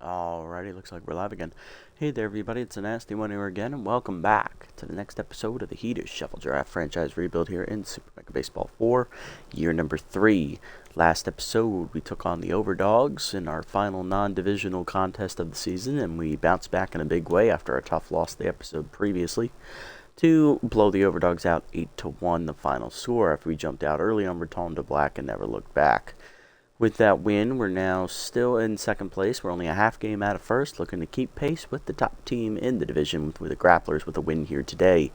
Alrighty, looks like we're live again. Hey there, everybody, it's a nasty one here again, and welcome back to the next episode of the Heaters Shuffle Draft franchise rebuild here in Super Mega Baseball 4, year number 3. Last episode, we took on the Overdogs in our final non-divisional contest of the season, and we bounced back in a big way after a tough loss the episode previously to blow the Overdogs out 8-1, the final score, after we jumped out early on Return to Black and never looked back. With that win, we're now still in second place. We're only a half game out of first, looking to keep pace with the top team in the division with the Grapplers with a win here today.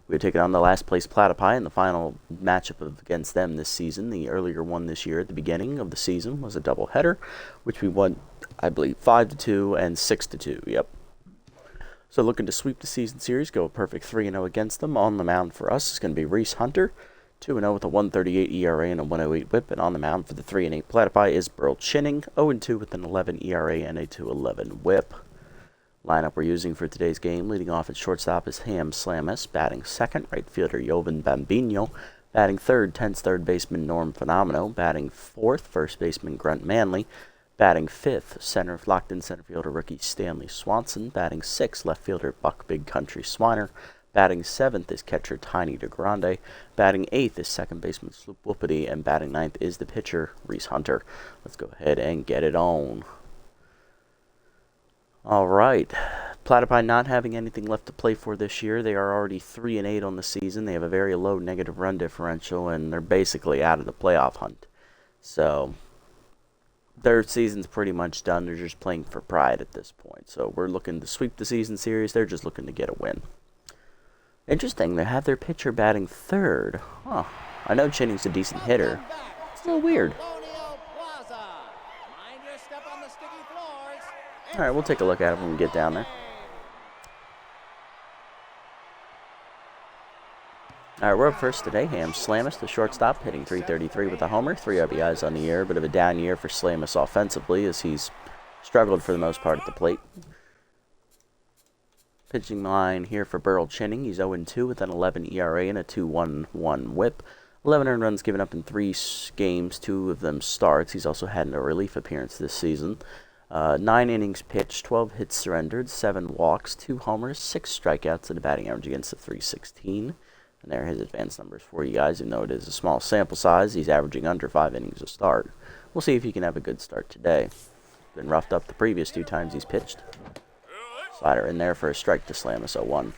We're taking on the last place Platypi in the final matchup against them this season. The earlier one this year at the beginning of the season was a doubleheader, which we won, I believe, 5-2 and 6-2. Yep. So looking to sweep the season series, go a perfect 3-0 against them. On the mound for us is going to be Reese Hunter, 2-0 with a 1.38 ERA and a 1.08 WHIP, and on the mound for the 3-8 Platypi is Burl Chinning, 0-2 with an 11 ERA and a 2.11 WHIP. Lineup we're using for today's game, leading off at shortstop is Ham Slamus, batting second, right fielder Jovan Bambino, batting third, Tense third baseman Norm Phenomeno, batting fourth, first baseman Grunt Manley, batting fifth, locked-in center fielder rookie Stanley Swanson, batting sixth, left fielder Buck Big Country Swiner, batting seventh is catcher Tiny DeGrande. Batting eighth is second baseman Sloop Whoopity. And batting ninth is the pitcher, Reese Hunter. Let's go ahead and get it on. Alright. Platypi not having anything left to play for this year. They are already 3-8 on the season. They have a very low negative run differential, and they're basically out of the playoff hunt. So their season's pretty much done. They're just playing for pride at this point. So we're looking to sweep the season series. They're just looking to get a win. Interesting, they have their pitcher batting third. Huh. I know Chinning's a decent hitter. It's a little weird. Alright, we'll take a look at it when we get down there. Alright, we're up first today. Ham Slamus, the shortstop, hitting .333 with a homer. 3 RBIs on the year. Bit of a down year for Slamus offensively as he's struggled for the most part at the plate. Pitching line here for Burl Chinning. He's 0-2 with an 11 ERA and a 2.11 WHIP. 11 earned runs given up in 3 games, 2 of them starts. He's also had a relief appearance this season. 9 innings pitched, 12 hits surrendered, 7 walks, 2 homers, 6 strikeouts, and a batting average against a .316. And there are his advanced numbers for you guys. Even though it is a small sample size, he's averaging under 5 innings a start. We'll see if he can have a good start today. Been roughed up the previous 2 times he's pitched. Slider in there for a strike to Slamus 0-1.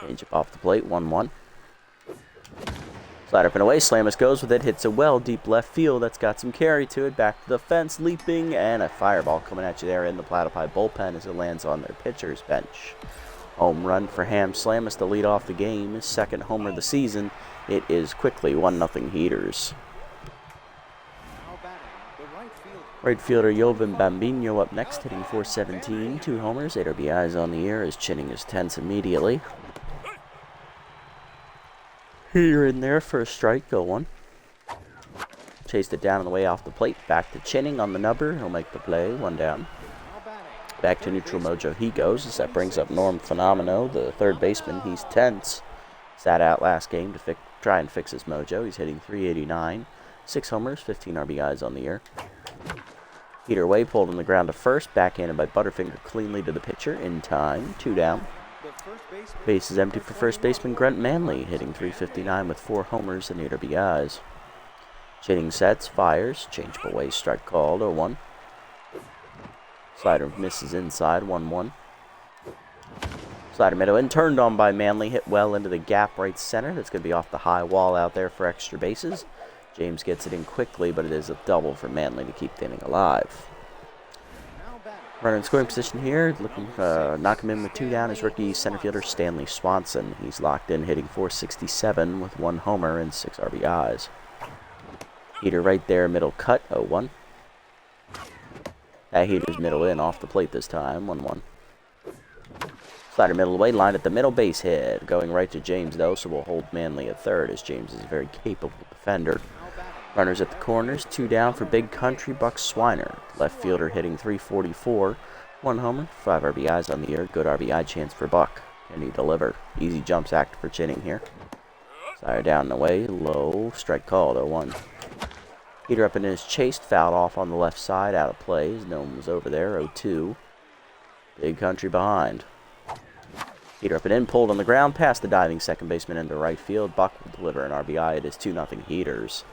Change up off the plate, 1-1. Slider up and away, Slamus goes with it, hits it well, deep left field, that's got some carry to it, back to the fence, leaping, and a fireball coming at you there in the Platypi bullpen as it lands on their pitcher's bench. Home run for Ham Slamus to lead off the game, his second homer of the season. It is quickly 1-0 Heaters. Right fielder Jovan Bambino up next, hitting .417, 2 homers, 8 RBIs on the year as Chinning is tense immediately. Here in there for a strike, 0-1. Chased it down on the way off the plate, back to Chinning on the number, he'll make the play, 1 down. Back to neutral mojo he goes, as that brings up Norm Phenomeno, the third baseman. He's tense. Sat out last game to try and fix his mojo. He's hitting .389, 6 homers, 15 RBIs on the year. Heater away, pulled on the ground to first, backhanded by Butterfinger cleanly to the pitcher in time, 2 down. Base is empty for first baseman Grunt Manley, hitting .359 with 4 homers and 8 RBIs. Chinning sets, fires, changeable away, strike called, 0-1. Slider misses inside, 1-1. Slider middle in, turned on by Manley, hit well into the gap right center. That's going to be off the high wall out there for extra bases. James gets it in quickly, but it is a double for Manley to keep the inning alive. Runner in scoring position here, looking to knock him in with 2 down is rookie center fielder Stanley Swanson. He's locked in, hitting .467 with 1 homer and 6 RBIs. Heater right there, middle cut, 0-1. That heater's middle in, off the plate this time, 1-1. Slider middle away, line at the middle, base hit. Going right to James, though, so we'll hold Manley at third, as James is a very capable defender. Runners at the corners, 2 down for Big Country Buck Swiner. Left fielder hitting .344, 1 homer, 5 RBIs on the year. Good RBI chance for Buck. Can he deliver? Easy jumps act for Chinning here. Slider down and away, low, strike called, 0-1. Heater up and in is chased, fouled off on the left side, out of play. No one was over there. 0-2. Big country behind. Heater up and in, pulled on the ground, past the diving second baseman into right field. Buck will deliver an RBI. It is 2-0 Heaters.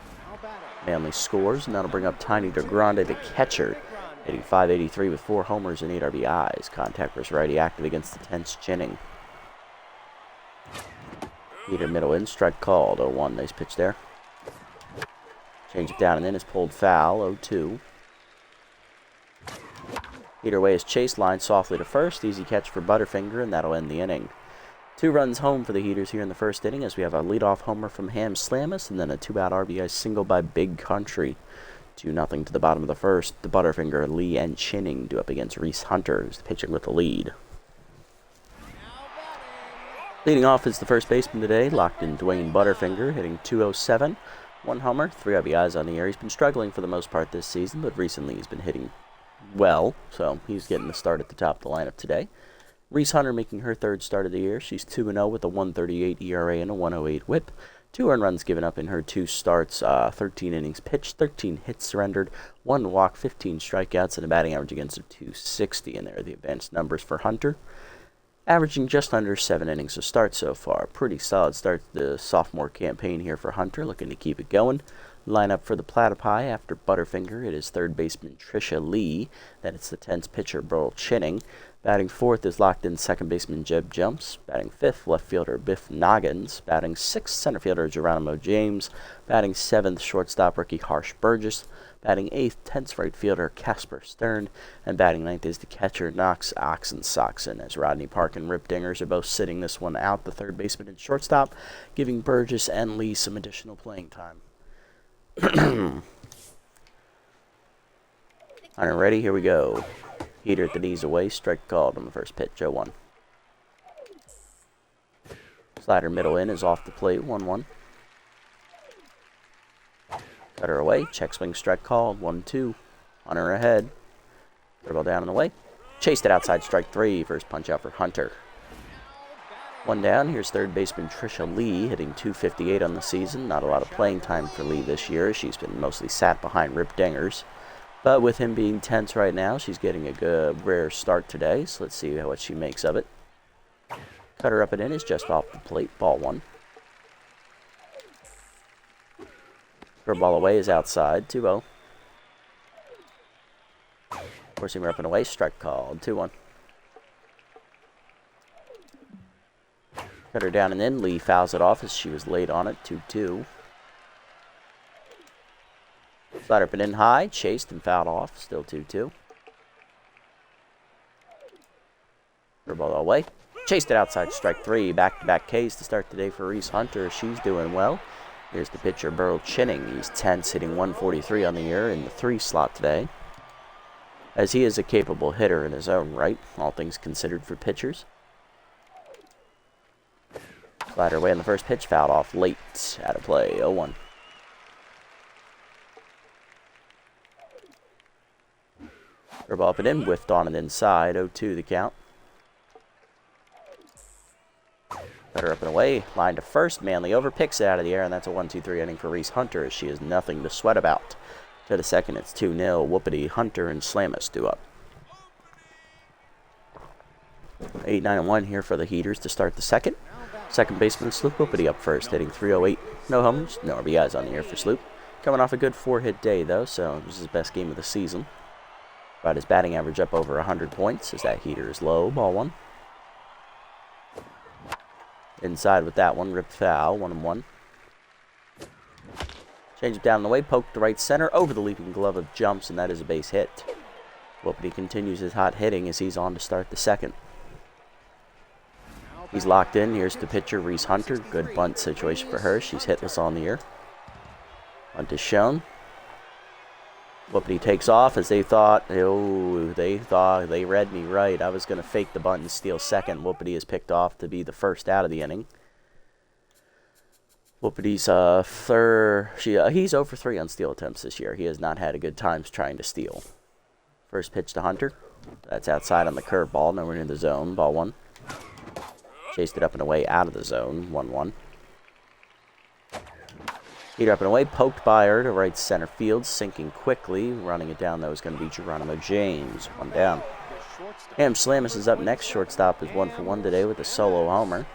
Manly scores, and that'll bring up Tiny DeGrande, the catcher, hitting .583 with 4 homers and 8 RBIs. Contact versus righty active against the tense Chinning. Heater middle in, strike called. 0-1, nice pitch there. Change it down and in is pulled foul. 0-2. Heater away is chased, line softly to first. Easy catch for Butterfinger, and that'll end the inning. 2 runs home for the Heaters here in the first inning as we have a leadoff homer from Ham Slamus and then a 2-out RBI single by Big Country. 2-0 to the bottom of the first. The Butterfinger, Lee, and Chinning do up against Reese Hunter, who's pitching with the lead. Leading off is the first baseman today, locked in Dwayne Butterfinger, hitting .207. 1 homer, 3 RBIs on the year. He's been struggling for the most part this season, but recently he's been hitting well, so he's getting the start at the top of the lineup today. Reese Hunter making her 3rd start of the year. She's 2-0 with a 1.38 ERA and a 1.08 whip. 2 earned runs given up in her 2 starts, 13 innings pitched, 13 hits surrendered, 1 walk, 15 strikeouts, and a batting average against her .260. And there are the advanced numbers for Hunter. Averaging just under 7 innings of start so far. Pretty solid start to the sophomore campaign here for Hunter, looking to keep it going. Lineup for the Platypi after Butterfinger. It is 3rd baseman Trisha Lee. Then it's the 10th pitcher Burl Chinning. Batting 4th is locked in 2nd baseman Jeb Jumps. Batting 5th, left fielder Biff Noggins. Batting 6th, center fielder Geronimo James. Batting 7th, shortstop rookie Harsh Burgess. Batting 8th, 10th right fielder Casper Stern. And batting 9th is the catcher Knox Oxensoxen, as Rodney Park and Rip Dingers are both sitting this one out, the 3rd baseman and shortstop, giving Burgess and Lee some additional playing time. Hunter ready, here we go. Heater at the knees away, strike called on the first pitch, 0-1. Slider middle in is off the plate, 1-1. Cutter away, check swing, strike called, 1-2. Hunter ahead. Dribble down and away. Chased it outside, strike 3. First punch out for Hunter. 1 down, here's 3rd baseman Trisha Lee, hitting .258 on the season. Not a lot of playing time for Lee this year. She's been mostly sat behind Rip Dingers. But with him being tense right now, she's getting a good, rare start today. So let's see what she makes of it. Cutter up and in is just off the plate, ball 1. Her ball away is outside, 2-0. Forcing her up and away, strike called, 2-1. Cutter down and in, Lee fouls it off as she was late on it, 2-2. Slider up and in high, chased and fouled off, still 2-2. Her ball away, chased it outside, strike 3. Back-to-back Ks to start the day for Reese Hunter. She's doing well. Here's the pitcher, Burl Chinning. He's tense, hitting 143 on the year in the 3 slot today, as he is a capable hitter in his own right, all things considered for pitchers. Slider away on the first pitch, fouled off late, out of play, 0-1. Curveball up and in, whiffed on and inside, 0-2 the count. Cutter up and away, line to first, Manly over, picks it out of the air, and that's a 1-2-3 inning for Reese Hunter, as she has nothing to sweat about. To the second, it's 2-0, Whoopity, Hunter, and Slamus do up. 8-9-1 here for the Heaters to start the second. Second baseman Sloop Whoopity up first, hitting .308. No homers, no RBIs on the year for Sloop. Coming off a good 4-hit day, though, so it was his best game of the season. Brought his batting average up over 100 points, as that heater is low, ball 1. Inside with that one, ripped foul, 1-1. Change it down the way, poked to right center, over the leaping glove of Jumps, and that is a base hit. Whoopity continues his hot hitting as he's on to start the second. He's locked in. Here's the pitcher, Reese Hunter. Good bunt situation for her. She's hitless on the year. Bunt is shown. Whoopity takes off as they thought, they read me right. I was going to fake the bunt and steal second. Whoopity is picked off to be the first out of the inning. Whoopity's he's 0 for 3 on steal attempts this year. He has not had a good time trying to steal. First pitch to Hunter. That's outside on the curveball. Nowhere near the zone. Ball 1. Chased it up and away out of the zone. 1-1. Heater up and away, poked by her to right center field, sinking quickly. Running it down, though, is going to be Geronimo James. One down. Ham Slamus is up next. Shortstop is 1-for-1 today with a solo homer.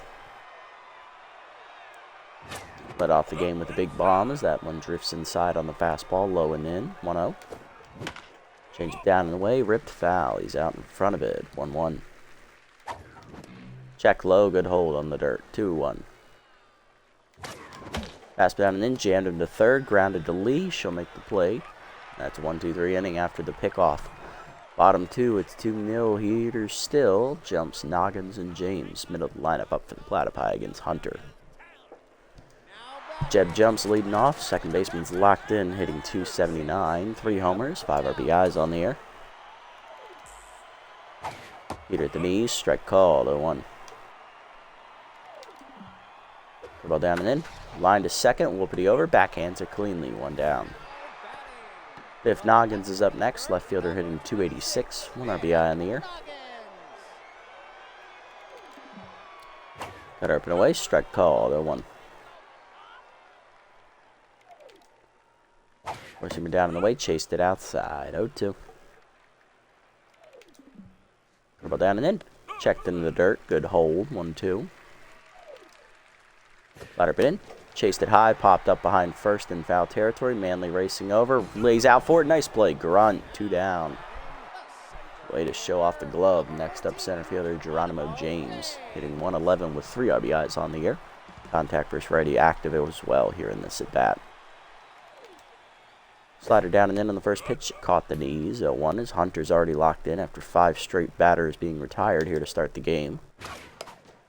Led off the game with a big bomb as that one drifts inside on the fastball, low and in. 1-0. Change it down and away, ripped foul. He's out in front of it. 1-1. Check low, good hold on the dirt. 2-1. Pass down and in, jammed him to third, grounded to Lee. She'll make the play. That's 1-2-3 inning after the pickoff. Bottom two, it's 2-0. Heater still. Jumps Noggins and James. Middle of the lineup up for the Platypi against Hunter. Jeb jumps leading off. Second baseman's locked in, hitting .279. 3 homers, 5 RBIs on the air. Heater at the knees. Strike called. 0-1. Ball down and in. Line to second. Whoopity over. Backhands are cleanly. 1 down. Fifth Noggins is up next. Left fielder hitting .286. 1 RBI on the year. Got her up and away. Strike call. 0-1. Forcing him down and away. Chased it outside. 0-2. Ball down and in. Checked into the dirt. Good hold. 1-2. Ladder it in. Chased it high, popped up behind first in foul territory. Manley racing over, lays out for it. Nice play. Grunt, 2 down. Way to show off the glove. Next up, center fielder Geronimo James, hitting .111 with 3 RBIs on the year. Contact versus righty active as well here in this at bat. Slider down and in on the first pitch. Caught the knees. 0-1 as Hunter's already locked in after 5 straight batters being retired here to start the game.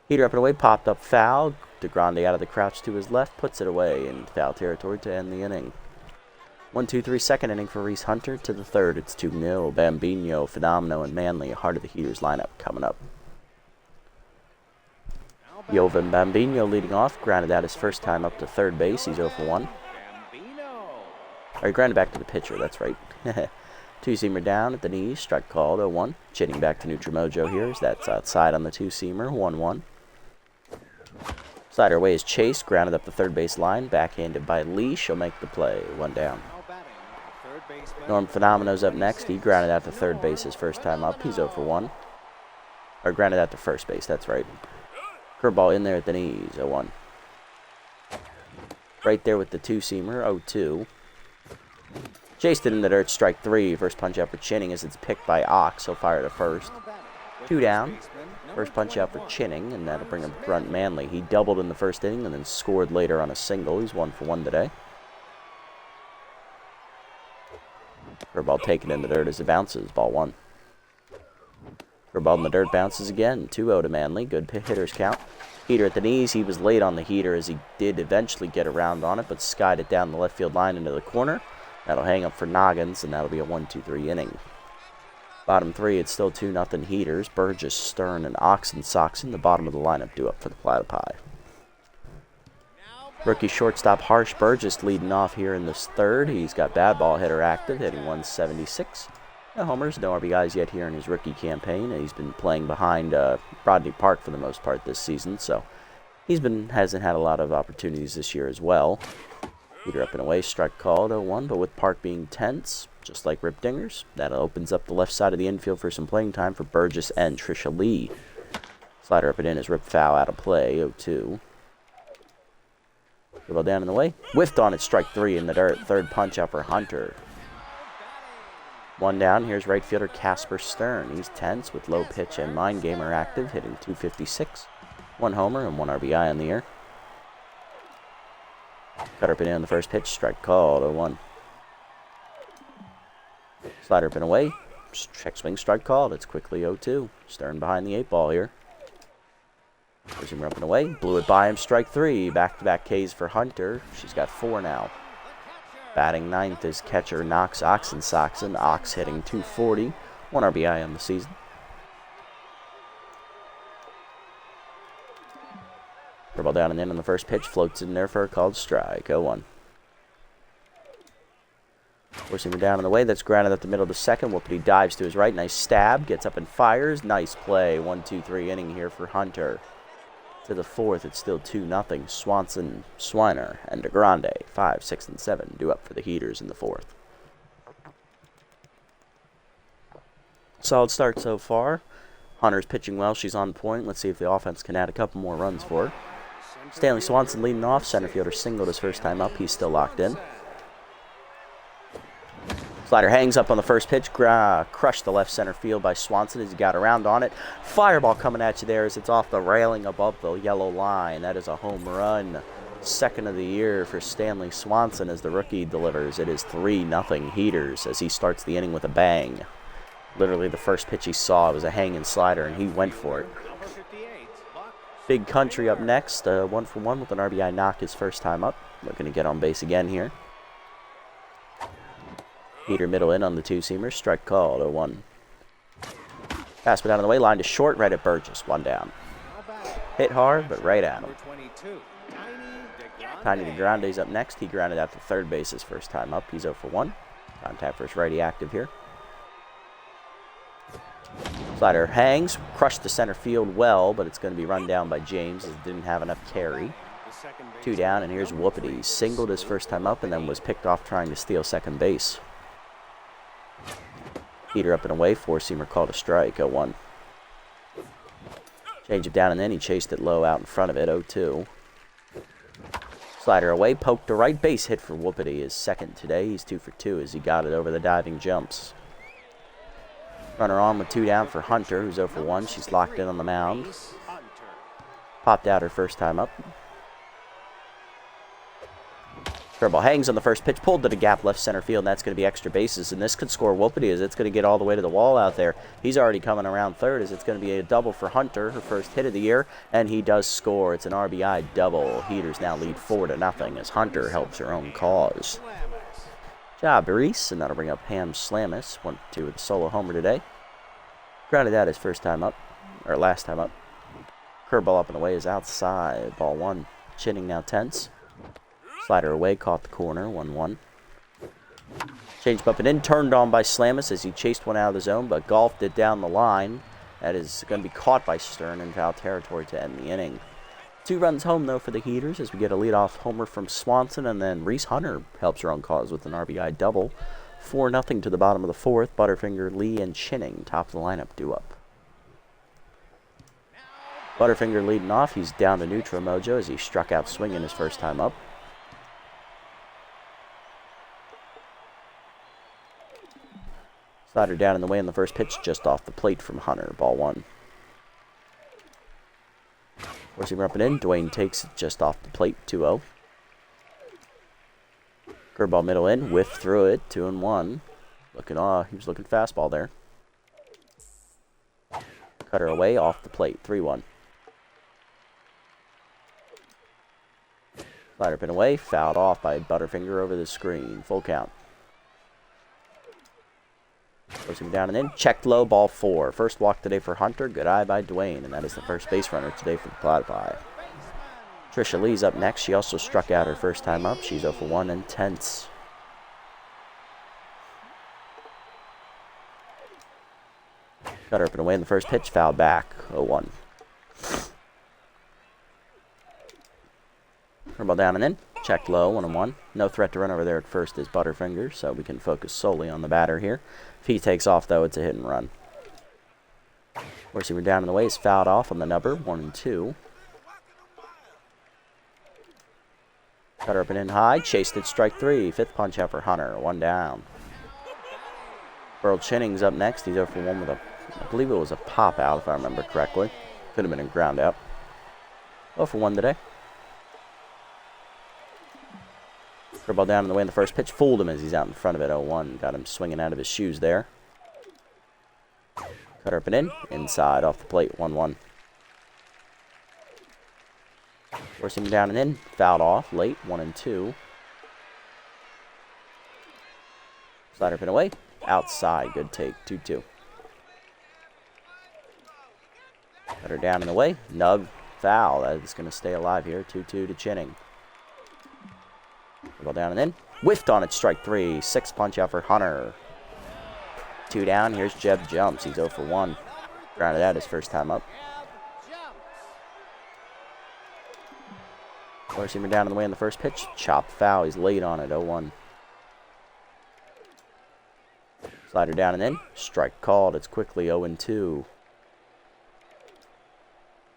Heater up and away, popped up foul. DeGrande out of the crouch to his left, puts it away in foul territory to end the inning. 1-2-3 second inning for Reese Hunter. To the third, it's 2-0. Bambino, Fenomeno, and Manley, heart of the Heaters lineup coming up. Jovan Bambino leading off, grounded out his first time up to third base. He's 0-for-1. Or he grounded back to the pitcher, that's right. Two-seamer down at the knees, strike called. 0-1. Chitting back to Neutral Mojo here, as that's outside on the two-seamer. 1-1. Slider away is chased, grounded up the third base line, backhanded by Lee. She'll make the play. 1 down. Norm Fenomeno's up next. He grounded out to third base his first time up. He's 0-for-1. Or grounded out to first base, that's right. Curveball in there at the knees. 0-1. Right there with the two-seamer. 0-2. Chased it in the dirt. Strike 3. First punch out for Chinning as it's picked by Ox. He'll fire to first. 2 down. First punch out for Chinning, and that'll bring him Grunt Manley. He doubled in the first inning and then scored later on a single. He's 1-for-1 today. Curveball taken in the dirt as it bounces. Ball 1. Curveball in the dirt bounces again. 2-0 to Manley. Good hitter's count. Heater at the knees. He was late on the heater as he did eventually get around on it, but skied it down the left field line into the corner. That'll hang up for Noggins, and that'll be a 1-2-3 inning. Bottom 3, it's still 2-0 Heaters. Burgess, Stern, and Soxen, the bottom of the lineup, due up for the Platypi. Rookie shortstop Harsh Burgess leading off here in this third. He's got bad ball hitter active, hitting .176. No homers, no RBIs yet here in his rookie campaign. He's been playing behind Rodney Park for the most part this season, so hasn't had a lot of opportunities this year as well. Heater up and away, strike called. 0-1, but with Park being tense, just like Rip Dingers, that opens up the left side of the infield for some playing time for Burgess and Trisha Lee. Slider up and in is ripped foul out of play. 0-2. Ball down in the way. Whiffed on it, strike 3 in the dirt. Third punch out for Hunter. 1 down. Here's right fielder Casper Stern. He's tense with low pitch and mind gamer active, hitting .256. 1 homer and 1 RBI on the year. Cut up and in on the first pitch, strike called. 0-1. Slider up and away. Check swing, strike called. It's quickly 0-2. Stern behind the 8 ball here. Pushing her up and away. Blew it by him, strike 3. Back-to-back Ks for Hunter. She's got 4 now. Batting 9th is catcher Knox Soxen. Ox hitting .240. 1 RBI on the season. Ball down and in on the first pitch. Floats in there for a called strike. 0-1. Forcing him down and away. That's grounded at the middle of the second. Whoopity dives to his right. Nice stab. Gets up and fires. Nice play. 1-2-3 inning here for Hunter. To the fourth, it's still 2-0. Swanson, Swiner, and DeGrande, 5, 6, and 7, due up for the Heaters in the fourth. Solid start so far. Hunter's pitching well. She's on point. Let's see if the offense can add a couple more runs for her. Stanley Swanson leading off. Center fielder singled his first time up. He's still locked in. Slider hangs up on the first pitch. Crushed the left center field by Swanson as he got around on it. Fireball coming at you there as it's off the railing above the yellow line. That is a home run. Second of the year for Stanley Swanson as the rookie delivers. It is 3-0 Heaters as he starts the inning with a bang. Literally the first pitch he saw was a hanging slider, and he went for it. Big Country up next, 1-for-1 with an RBI knock his first time up. Looking to get on base again here. Heater middle in on the two-seamer. Strike called, 0-1. Pass down on the way, line to short, right at Burgess. 1 down. Hit hard, but right at him. Tiny DeGrande's up next. He grounded out to third base his first time up. He's 0-for-1. Contact first righty active here. Slider hangs, crushed the center field well, but it's going to be run down by James as it didn't have enough carry. 2 down, and here's Whoopity. Singled his first time up and then was picked off trying to steal second base. Heater up and away, four-seamer called a strike, 0-1. Change it down and then he chased it low out in front of it, 0-2. Slider away, poked to right, base hit for Whoopity. His second today, he's 2-for-2 as he got it over the diving jumps. Runner on with 2 down for Hunter, who's 0-for-1. She's locked in on the mound. Popped out her first time up. Curveball hangs on the first pitch, pulled to the gap left center field, and that's going to be extra bases. And this could score Whoopity as it's going to get all the way to the wall out there. He's already coming around third as it's going to be a double for Hunter, her first hit of the year, and he does score. It's an RBI double. Heaters now lead 4-0 as Hunter helps her own cause. Job, Reese, and that'll bring up Ham Slamis. 1-2 with a solo homer today. Grounded out his first time up, or last time up. Curveball up and away is outside. Ball 1. Chinning now tense. Slider away, caught the corner. 1-1. Changed up and in, turned on by Slamis as he chased one out of the zone, but golfed it down the line. That is going to be caught by Stern in foul territory to end the inning. 2 runs home, though, for the Heaters as we get a leadoff homer from Swanson, and then Reese Hunter helps her own cause with an RBI double. 4-0 to the bottom of the fourth. Butterfinger, Lee, and Chinning top of the lineup due up. Butterfinger leading off. He's down to neutral mojo as he struck out swinging his first time up. Slider down in the way in the first pitch, just off the plate from Hunter. Ball 1. Forcing up and in. Dwayne takes it just off the plate. 2-0. Curveball middle in. Whiff through it. 2-1. He was looking fastball there. Cutter away off the plate. 3-1. Slider pin away. Fouled off by Butterfinger over the screen. Full count. Forcing down and in. Checked low. Ball 4. First walk today for Hunter. Good eye by Dwayne. And that is the first base runner today for the Platypi. Trisha Lee's up next. She also struck out her first time up. She's 0-for-1 and tense. Got her up and away in the first pitch. Fouled back. 0-1. Curveball down and in. Checked low. 1-1. No threat to run over there at first is Butterfinger, so we can focus solely on the batter here. If he takes off, though, it's a hit and run. Receiver down in the way is fouled off on the number. 1-2. Cut her up and in high. Chased it. Strike 3. Fifth punch out for Hunter. 1 down. Burl Chinning's up next. He's 0-for-1 with I believe it was a pop out, if I remember correctly. Could have been a ground out. 0-for-1 today. Curveball down in the way in the first pitch. Fooled him as he's out in front of it. 0-1. Got him swinging out of his shoes there. Cut her up and in. Inside off the plate. 1-1. Forcing him down and in. Fouled off late. 1-2. Slider pin away. Outside. Good take. 2-2. Cut her down in the way. Nug. Foul. That is going to stay alive here. 2-2 to Chinning. Ball down and in. Whiffed on it. Strike 3. 6 punch out for Hunter. 2 down. Here's Jeb Jumps. He's 0-for-1. Grounded out his first time up. Four-seamer down in the way on the first pitch. Chopped foul. He's late on it. 0-1. Slider down and in. Strike called. It's quickly 0-2.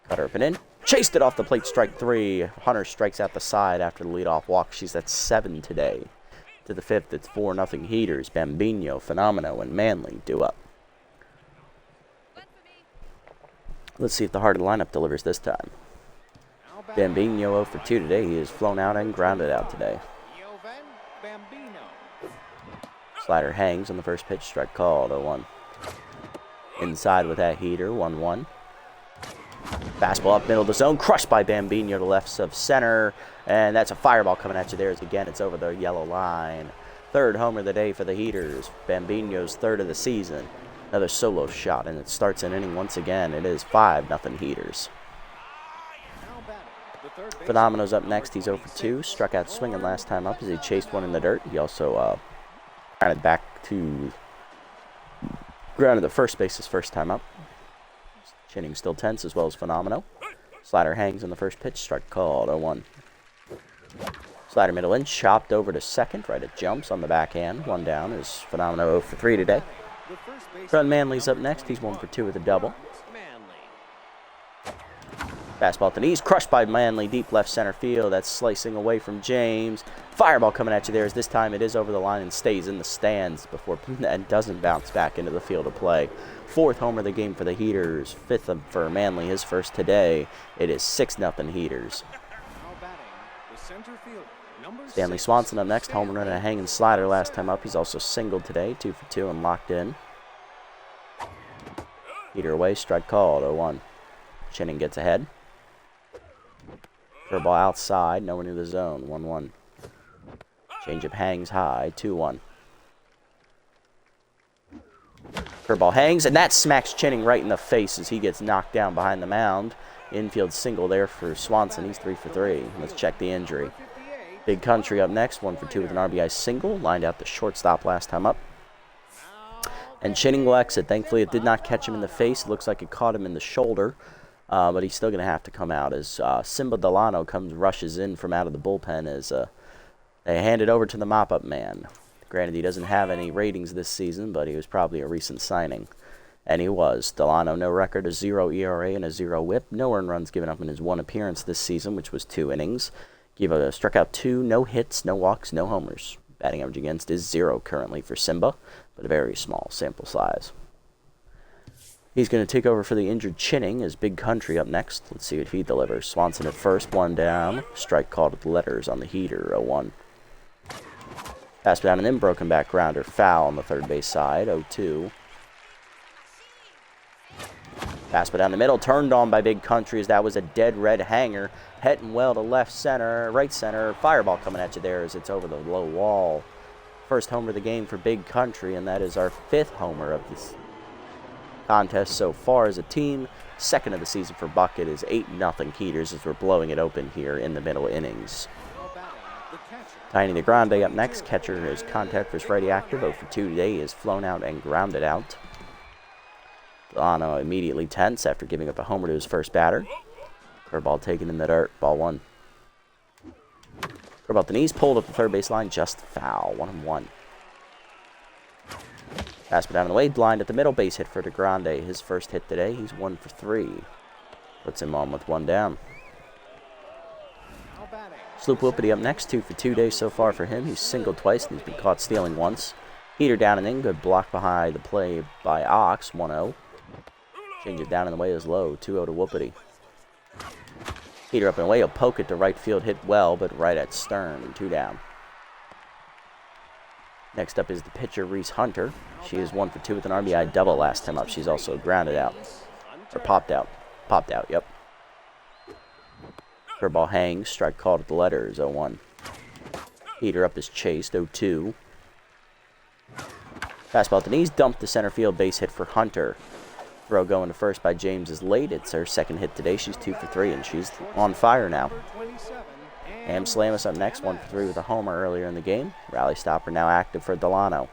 Cutter up and in. Chased it off the plate. Strike 3. Hunter strikes out the side after the leadoff walk. She's at 7 today. To the 5th, it's 4-0 Heaters. Bambino, Phenomeno, and Manly due up. Let's see if the heart of the lineup delivers this time. Bambino 0 for 2 today. He is flown out and grounded out today. Slider hangs on the first pitch. Strike called. 0-1. Inside with that heater. 1-1. Fastball up middle of the zone. Crushed by Bambino to left of center. And that's a fireball coming at you there. Again, it's over the yellow line. Third homer of the day for the Heaters. Bambino's third of the season. Another solo shot, and it starts an inning once again. It is 5-0 Heaters. Phenomeно's up next. He's 0 for 2. Struck out swinging last time up as he chased one in the dirt. He also grounded the first base his first time up. Chinning still tense as well as Phenomeno. Slider hangs on the first pitch. Strike called. 0-1. Slider middle in. Chopped over to second. Right at jumps on the backhand. One down is Phenomeno 0 for 3 today. Front Manley's up next. He's 1 for 2 with a double. Fastball at the knees. Crushed by Manley. Deep left center field. That's slicing away from James. Fireball coming at you there as this time it is over the line and stays in the stands before and doesn't bounce back into the field of play. 4th homer of the game for the Heaters. 5th for Manley, his first today. It is 6-0 Heaters. Stanley Swanson up next. Home run and a hanging slider last time up. He's also singled today. 2 for 2 and locked in. Heater away. Strike called. 0-1. Chinning gets ahead. Curveball outside. Nowhere near the zone. 1-1. Changeup hangs high. 2-1. Curveball hangs, and that smacks Chinning right in the face as he gets knocked down behind the mound. Infield single there for Swanson. He's 3 for 3. Let's check the injury. Big Country up next. 1 for 2 with an RBI single. Lined out the shortstop last time up. And Chinning will exit. Thankfully, it did not catch him in the face. It looks like it caught him in the shoulder. But he's still going to have to come out as Simba Delano rushes in from out of the bullpen as they hand it over to the mop-up man. Granted, he doesn't have any ratings this season, but he was probably a recent signing. And he was. Delano, no record, a 0 ERA and a 0 whip. No earned runs given up in his 1 appearance this season, which was 2 innings. Struck out 2, no hits, no walks, no homers. Batting average against is 0 currently for Simba, but a very small sample size. He's going to take over for the injured Chinning as Big Country up next. Let's see what he delivers. Swanson at first, 1 down. Strike called with letters on the heater, 0-1. Pass down and in, broken back grounder, foul on the third base side, 0-2. Pass down the middle, turned on by Big Country as that was a dead red hanger. Heading well to left center, right center. Fireball coming at you there as it's over the low wall. First homer of the game for Big Country, and that is our 5th homer of this contest so far as a team. 2nd of the season for Bucket is 8-0 Heaters as we're blowing it open here in the middle innings. Tiny the Grande up next. Catcher is contact for righty active. 0 for 2 today. He is flown out and grounded out. Delano immediately tense after giving up a homer to his first batter. Curveball taken in the dirt. Ball 1. Curveball at the knees. Pulled up the third base line. Just foul. 1-1. Pass down the way. Blind at the middle. Base hit for DeGrande. His first hit today. He's 1 for 3. Puts him on with 1 down. Sloop Whoopity up next. 2 for 2 days so far for him. He's singled twice and he's been caught stealing once. Heater down and in. Good block behind the play by Ox. 1-0. Change it down in the way is low. 2-0 to Whoopity. Heater up and away. He'll poke it to right field. Hit well, but right at Stern. 2 down. Next up is the pitcher, Reese Hunter. She is 1 for 2 with an RBI double last time up. She's also grounded out. Or popped out. Popped out, yep. Curveball hangs. Strike called at the letters. 0-1. Heater up is chased. 0-2. Fastball at the knees. Dumped to center field. Base hit for Hunter. Throw going to first by James is late. It's her 2nd hit today. She's 2 for 3, and she's on fire now. Am Slamus up next. 1 for 3 with a homer earlier in the game. Rally stopper now active for Delano.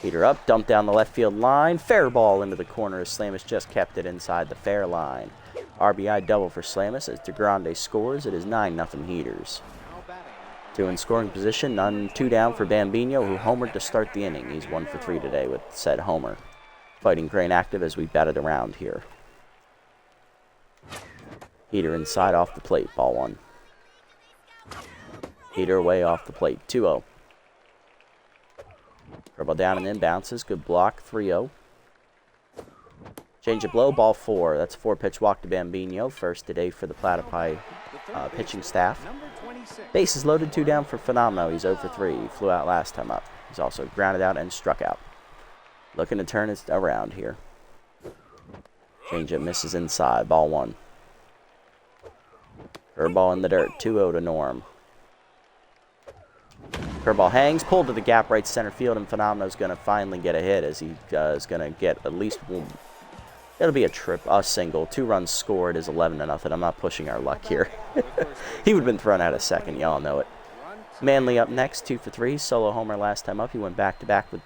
Heater up. Dumped down the left field line. Fair ball into the corner as Slamus just kept it inside the fair line. RBI double for Slamus as DeGrande scores. It is 9-0 Heaters. Two in scoring position, two down for Bambino, who homered to start the inning. He's 1 for 3 today with said homer. Fighting Crane active as we batted around here. Heater inside off the plate, ball 1. Heater away off the plate, 2-0. Curveball down and in, bounces, good block, 3-0. Change it low, ball 4. That's a 4-pitch walk to Bambino. First today for the Platypi pitching staff. Bases loaded, 2 down for Phenomenal. He's 0 for 3. He flew out last time up. He's also grounded out and struck out. Looking to turn it around here. Change it misses inside, ball 1. Curveball in the dirt, 2-0 to Norm. Curveball hangs, pulled to the gap right center field, and Phenomenal's going to finally get a hit as he is going to get at least one. It'll be a single. 2 runs scored is 11-0. I'm not pushing our luck here. He would have been thrown out a second. Y'all know it. Manley up next, 2 for 3. Solo homer last time up. He went back-to-back with,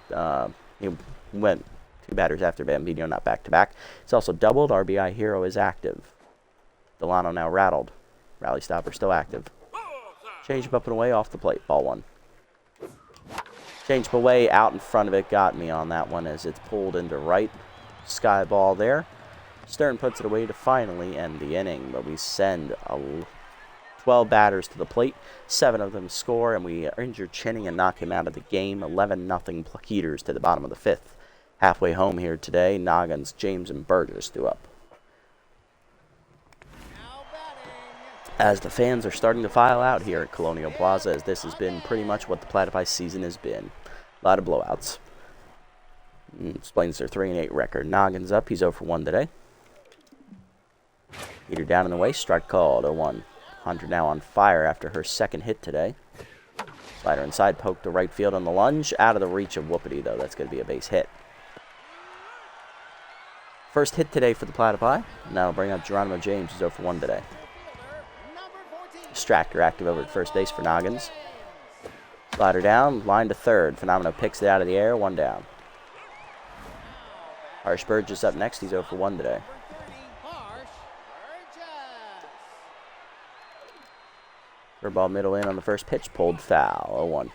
he went 2 batters after Bambino, not back-to-back. It's also doubled. RBI Hero is active. Delano now rattled. Rally stopper still active. Change up and away off the plate, ball 1. Change up away out in front of it. Got me on that one as it's pulled into right. Sky ball there. Stern puts it away to finally end the inning, but we send 12 batters to the plate. 7 of them score, and we injure Chinning and knock him out of the game. 11-0 Heaters to the bottom of the 5th. Halfway home here today, Noggins, James, and Burgess do up. As the fans are starting to file out here at Colonial Plaza, as this has been pretty much what the Platypi season has been. A lot of blowouts. Explains their 3-8 record. Noggins up. He's 0 for 1 today. Heater down in the way. Strike called. 0-1. Hunter now on fire after her second hit today. Slider inside. Poke to right field on the lunge. Out of the reach of Whoopity, though. That's going to be a base hit. First hit today for the Platypi. And that'll bring up Geronimo James, who's 0 for 1 today. Distractor active over at first base for Noggins. Slider down. Line to third. Phenomeno picks it out of the air. 1 down. Harsh Burgess up next. He's 0 for 1 today. Curveball middle in on the first pitch. Pulled foul. 0-1.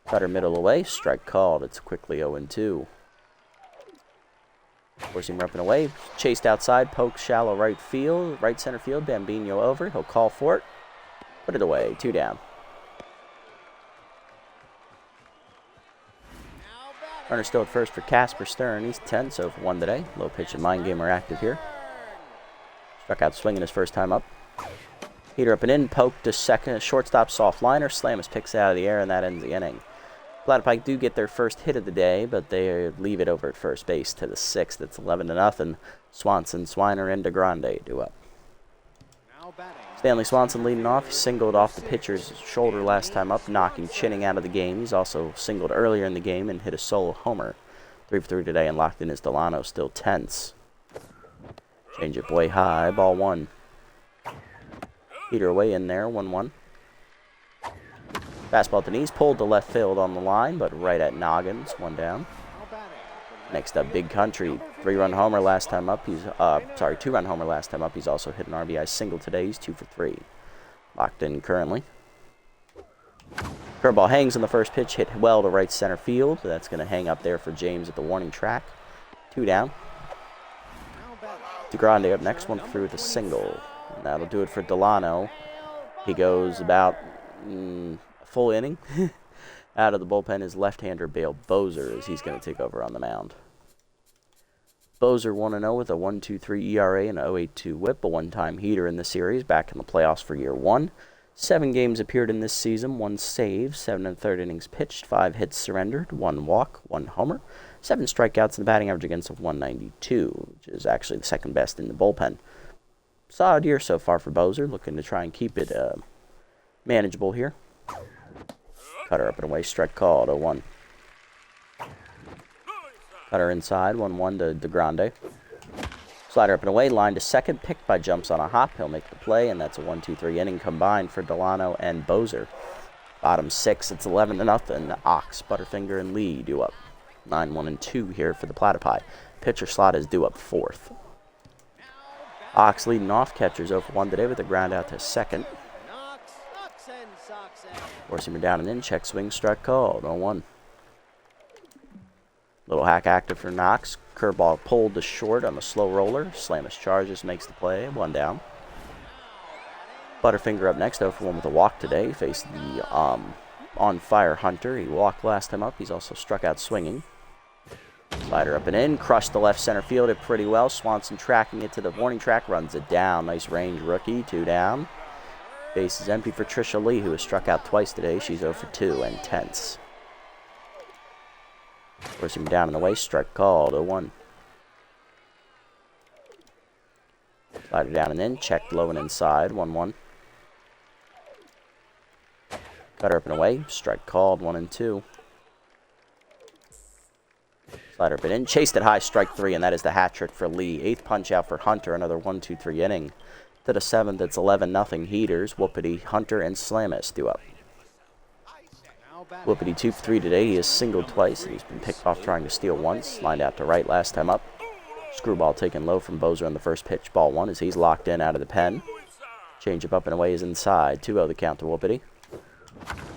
Cutter middle away. Strike called. It's quickly 0-2. Forcing him up and away. Chased outside. Poke shallow right field. Right center field. Bambino over. He'll call for it. Put it away. 2 down. Runner still at first for Casper Stern. He's 10, so for 1 today. Low pitch and mind game are active here. Struck out swinging his first time up. Heater up and in. Poke to second. Shortstop soft liner. Slamus picks it out of the air, and that ends the inning. Platypi do get their first hit of the day, but they leave it over at first base to the 6th. It's 11-0. Swanson, Swiner, and DeGrande do up. Stanley Swanson leading off. He singled off the pitcher's shoulder last time up, knocking Chinning out of the game. He's also singled earlier in the game and hit a solo homer. 3 for 3 today, and locked in his Delano, still tense. Change it way high, ball 1. Heater away in there, 1-1. Fastball to knees, pulled to left field on the line, but right at Noggins, 1 down. Next up, Big Country, 3-run homer last time up. He's 2-run homer last time up. He's also hit an RBI single today. He's 2 for 3. Locked in currently. Curveball hangs on the first pitch, hit well to right center field. That's going to hang up there for James at the warning track. 2 down. DeGrande up next, 1 for 3 with a single. And that'll do it for Delano. He goes about full inning. Out of the bullpen is left-hander Bale Bozer as he's going to take over on the mound. Bozer 1-0 with a 1.23 ERA and a 0.82 whip, a one-time heater in the series, back in the playoffs for year 1. 7 games appeared in this season, 1 save, 7 1/3 innings pitched, 5 hits surrendered, 1 walk, 1 homer, 7 strikeouts, and a batting average against of 192, which is actually the second best in the bullpen. Solid year so far for Bozer, looking to try and keep it manageable here. Cutter up and away, strike called, 0-1. Cutter inside, 1-1 to DeGrande. Slider up and away, line to second, picked by Jumps on a hop. He'll make the play, and that's a 1-2-3 inning combined for Delano and Bozer. Bottom 6, it's 11-0. Ox, Butterfinger, and Lee do up. 9-1-2 here for the Platypi. Pitcher slot is due up fourth. Ox leading off. Catcher's 0 for 1 today with a ground out to second. Four-seamer down and in. Check swing. Strike called. 0-1. Little hack active for Knox. Curveball pulled to short on the slow roller. Slamus charges, makes the play. 1 down. Butterfinger up next, 0 for 1 with a walk today. Faced the on-fire Hunter. He walked last time up. He's also struck out swinging. Slider up and in. Crushed the left center field it pretty well. Swanson tracking it to the warning track. Runs it down. Nice range rookie. 2 down. Base is empty for Trisha Lee, who has struck out twice today. She's 0 for 2 and tense. Forcing him down in the way. Strike called. 0-1. Slider down and in. Checked low and inside. 1-1. Cutter up and away. Strike called. 1-2. Slider up and in. Chased it high. Strike 3, and that is the hat trick for Lee. 8th punch out for Hunter. Another 1-2-3 inning. To the 7th, it's 11-0 Heaters. Whoopity, Hunter, and Slamus due up. Whoopity 2 for 3 today. He has singled twice, and he's been picked off trying to steal once. Lined out to right last time up. Screwball taken low from Bozer on the first pitch. Ball 1 as he's locked in out of the pen. Change up and away is inside. 2-0 the count to Whoopity.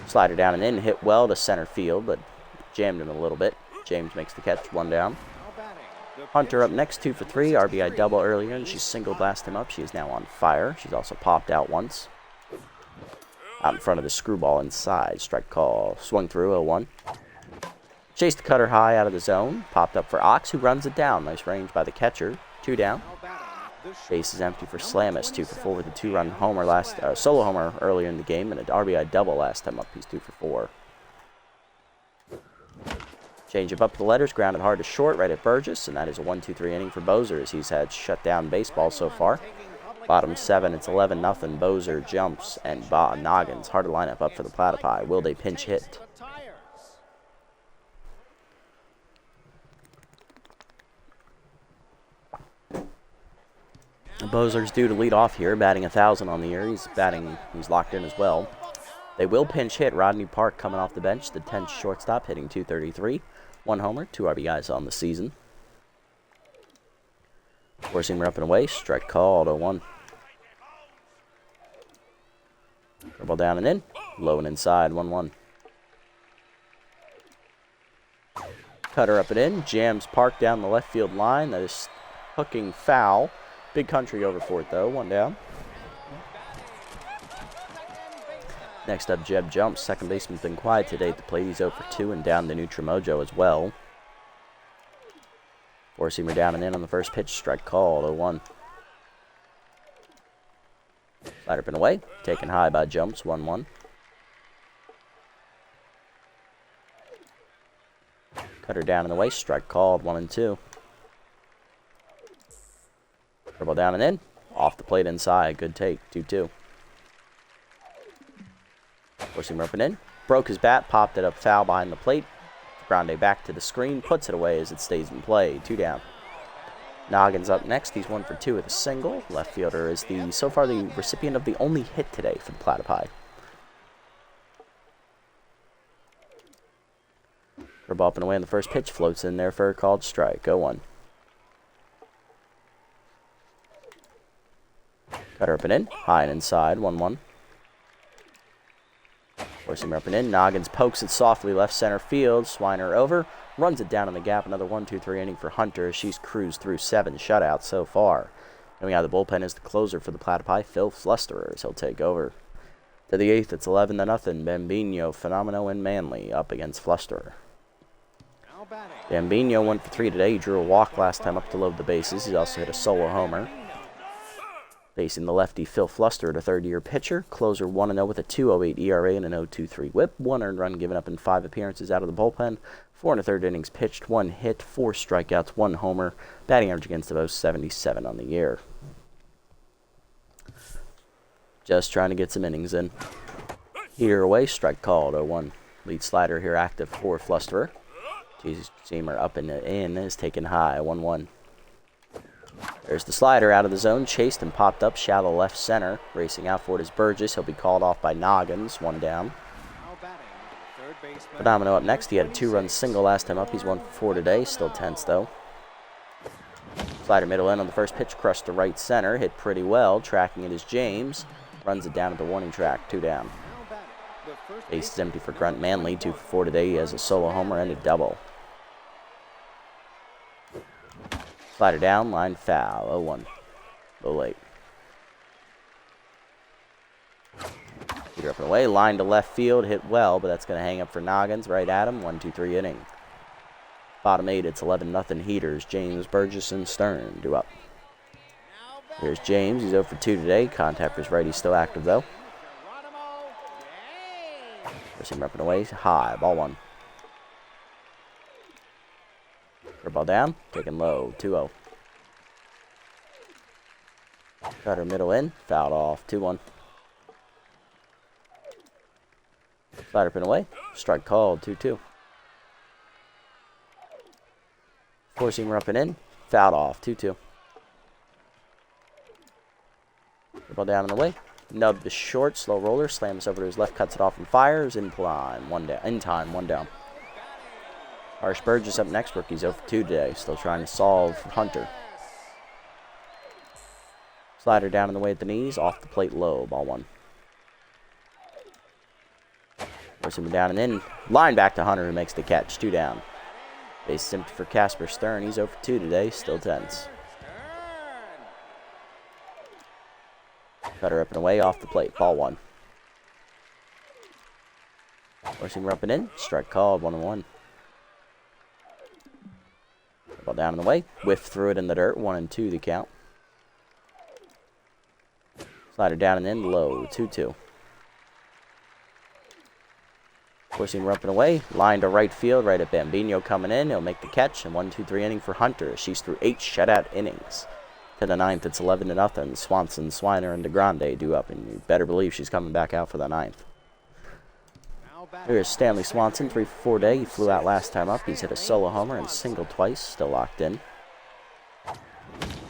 Slider down and in. Hit well to center field, but jammed him a little bit. James makes the catch. 1 down. Hunter up next. 2 for 3. RBI double earlier, and she singled last time up. She is now on fire. She's also popped out once. Out in front of the screwball inside. Strike call. Swung through. 0-1. Chased the cutter high out of the zone. Popped up for Ox, who runs it down. Nice range by the catcher. 2 down. Base is empty for Slamus. 2 for 4 with a 2-run homer solo homer earlier in the game, and an RBI double last time up. He's 2 for 4. Change up the letters. Grounded hard to short right at Burgess, and that is a 1-2-3 inning for Bozer as he's had shut down baseball so far. Bottom 7, it's 11-0. Bozer jumps and Noggins. Hard to line up for the Platypi. Will they pinch hit? Bozer's due to lead off here, batting 1,000 on the year. He's locked in as well. They will pinch hit. Rodney Park coming off the bench, the 10th shortstop, hitting .233. 1 homer, 2 RBIs on the season. Four-seamer up and away. Strike called. 0-1. Curveball down and in. Low and inside. 1-1. Cutter up and in. Jams Park down the left field line. That is hooking foul. Big Country over for it, though. 1 down. Next up, Jeb Jumps. Second baseman's been quiet today at the plate. He's 0 for 2 and down to Nutrimojo as well. Four-seamer down and in on the first pitch. Strike called. 0-1. Slider up and away. Taken high by Jumps. 1-1. Cutter down in the way. Strike called. 1-2. Curveball down and in. Off the plate inside. Good take. 2-2. Four-seamer up and in. Broke his bat. Popped it up foul behind the plate. Grande back to the screen. Puts it away as it stays in play. 2 down. Noggins up next. He's 1 for 2 with a single. Left fielder is so far the recipient of the only hit today for the Platypi. Curveball up and away on the first pitch. Floats in there for a called strike. 0-1. Cutter up and in. High and inside. 1-1. Four-seamer up and in. Noggins pokes it softly left center field. Swiner over. Runs it down in the gap. Another 1-2-3 inning for Hunter. She's cruised through 7 shutouts so far. Coming out of the bullpen is the closer for the Platypi, Phil Flusterer, as he'll take over. To the 8th, it's 11-0. Bambino, Fenomeno, and Manley up against Flusterer. Bambino 1 for 3 today. He drew a walk last time up to load the bases. He also hit a solo homer. Facing the lefty, Phil Flusterer, a third-year pitcher. Closer 1-0 with a 2.08 ERA and an 0.23 whip. 1 earned run given up in 5 appearances out of the bullpen. 4 1/3 innings pitched, 1 hit, 4 strikeouts, 1 homer. Batting average against the Bows, .77 on the year. Just trying to get some innings in. Heater away, strike called. 0-1. Lead slider here active for Flusterer. Seamer up and in is taken high. 1-1. There's the slider out of the zone, chased and popped up, shallow left center. Racing out for it is Burgess. He'll be called off by Noggins. 1 down. Fenomeno up next. He had a 2-run single last time up. He's 1 for 4 today. Still tense, though. Slider middle in on the first pitch, crushed to right center, hit pretty well. Tracking it is James. Runs it down at the warning track, 2 down. Base is empty for Grunt Manley, 2 for 4 today. He has a solo homer and a double. Slider down, line foul, 0-1. A little late. Peter up and away, line to left field, hit well, but that's going to hang up for Noggins, right at him, 1-2-3 inning. Bottom 8, it's 11-0 Heaters. James, Burgess, and Stern due up. Here's James, he's 0 for 2 today. Contact for his right, he's still active though. First him up and away, high, ball 1. Ball down, taken low, 2-0. Cutter middle in, fouled off, 2-1. Slider pin away, strike called, 2-2. Four-seamer up and in, fouled off, 2-2. Ball down and away, nub the short, slow roller, slams over to his left, cuts it off and fires, in time, 1 down. Harsh Burgess up next, rookie's 0 for 2 today, still trying to solve Hunter. Slider down in the way at the knees, off the plate low, ball 1. Forcing him down and in, line back to Hunter who makes the catch, 2 down. Base is empty for Casper Stern, he's 0 for 2 today, still tense. Cutter up and away, off the plate, ball 1. Forcing him up and in, strike called, 1-1. Ball down in the way, whiff through it in the dirt, 1-2 the count. Slider down and in, low, 2-2. Forcing up and away, line to right field, right at Bambino coming in. He'll make the catch, and 1-2-3 inning for Hunter. She's through 8 shutout innings. To the 9th, it's 11-0. Swanson, Swiner, and DeGrande due up, and you better believe she's coming back out for the 9th. Here's Stanley Swanson, 3 for 4 day. He flew out last time up. He's hit a solo homer and singled twice, still locked in.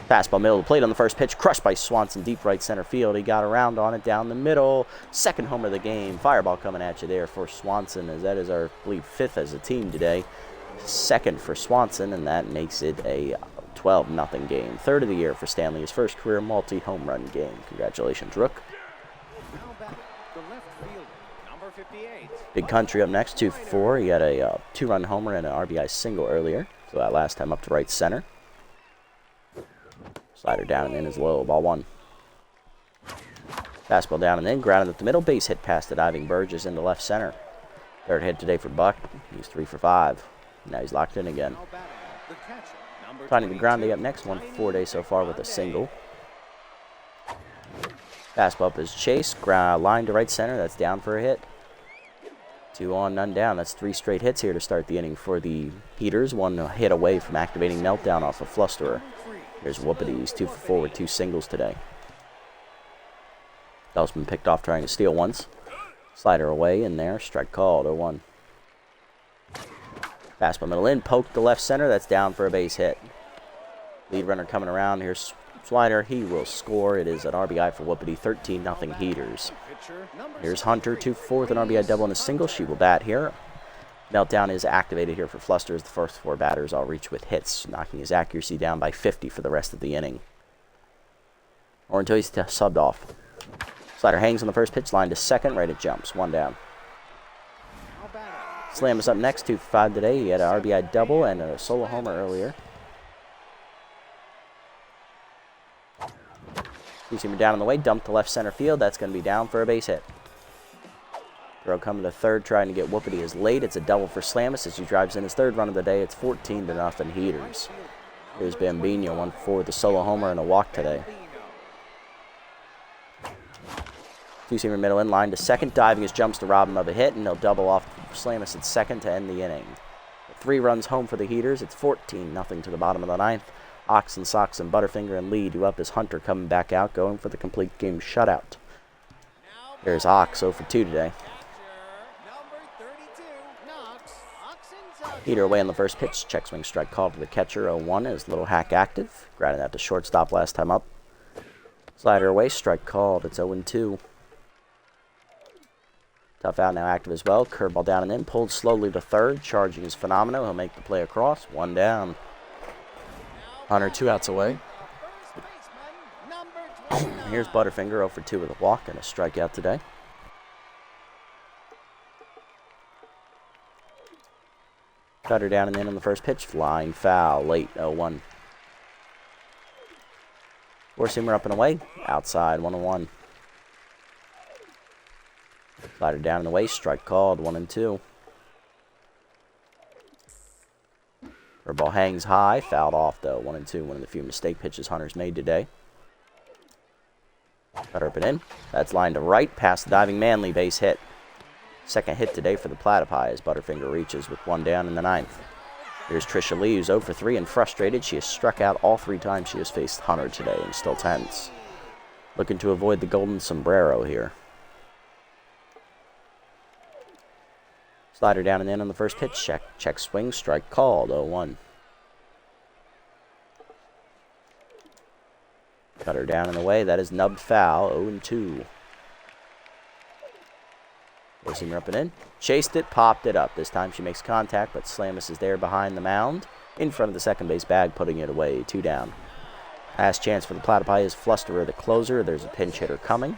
Fastball middle of the plate on the first pitch, crushed by Swanson, deep right center field. He got around on it down the middle. Second homer of the game. Fireball coming at you there for Swanson, as that is our, I believe, 5th as a team today. Second for Swanson, and that makes it a 12-0 game. 3rd of the year for Stanley, his first career multi-home run game. Congratulations, Rook. Big Country up next, 2 for 4. He had a 2-run homer and an RBI single earlier, so that last time up to right center. Slider down and in is low, ball 1. Fastball down and in, grounded at the middle, base hit past the diving Burgess into left center. 3rd hit today for Buck, he's 3 for 5. Now he's locked in again. Finding DeGrande up next, 1 for 4 days so far with a single. Fastball up is Chase, line to right center, that's down for a hit. 2 on, none down. That's 3 straight hits here to start the inning for the Heaters. 1 hit away from activating Meltdown off of Flusterer. Here's Whoopity. He's 2 for 4 with 2 singles today. Bell's been picked off trying to steal once. Slider away in there. Strike called, 0-1. Fastball middle in. Poked to left center. That's down for a base hit. Lead runner coming around. Here's Slider. He will score. It is an RBI for Whoopity. 13-0 Heaters. Here's Hunter, 2 for 4 with an RBI double and a single. She will bat here. Meltdown is activated here for Fluster as the first 4 batters all reach with hits, knocking his accuracy down by 50 for the rest of the inning. Or until he's subbed off. Slider hangs on the first pitch, line to second, right it jumps, 1 down. Slam is up next, 2 for 5 today. He had an RBI double and a solo homer earlier. Two-seamer down on the way, dumped to left center field. That's going to be down for a base hit. Throw coming to 3rd, trying to get Whoopity is late. It's a double for Slamus as he drives in his 3rd run of the day. It's 14-0 Heaters. Here's Bambino, 1 for 4 with a solo homer and a walk today. Two-seamer middle in, line to second, diving his jumps to rob him of a hit, and they'll double off Slamus at second to end the inning. 3 runs home for the Heaters. It's 14-0 to the bottom of the 9th. Oxen, Sox, and Butterfinger and Lee do up as Hunter coming back out, going for the complete game shutout. There's Ox, 0 for 2 today. Heater away on the first pitch. Check swing strike call for the catcher, 0-1 as Little Hack active. Grounded out to shortstop last time up. Slider away, strike called. It's 0-2. Tough out now active as well. Curveball down and in. Pulled slowly to 3rd. Charging is Phenomenal. He'll make the play across. 1 down. Hunter 2 outs away. Here's Butterfinger 0 for 2 with a walk and a strikeout today. Cutter down and in on the first pitch. Flying foul. Late 0-1. Four-seamer up and away. Outside 1-1. Slider down and away. Strike called. 1-2. Curveball hangs high. Fouled off though. 1-2. One of the few mistake pitches Hunter's made today. Cutter up and in. That's lined to right. Past the diving Manley. Base hit. Second hit today for the Platypi as Butterfinger reaches with one down in the ninth. Here's Trisha Lee, who's 0 for 3 and frustrated. She has struck out all 3 times she has faced Hunter today and still tense. Looking to avoid the golden sombrero here. Slider down and in on the first pitch. Check swing. Strike called. 0-1. Cutter down and away. That is nubbed foul. 0-2. Four-seamer up and in. Chased it, popped it up. This time she makes contact, but Slamus is there behind the mound, in front of the second base bag, putting it away. 2 down. Last chance for the Platypi is Flusterer, the closer. There's a pinch hitter coming.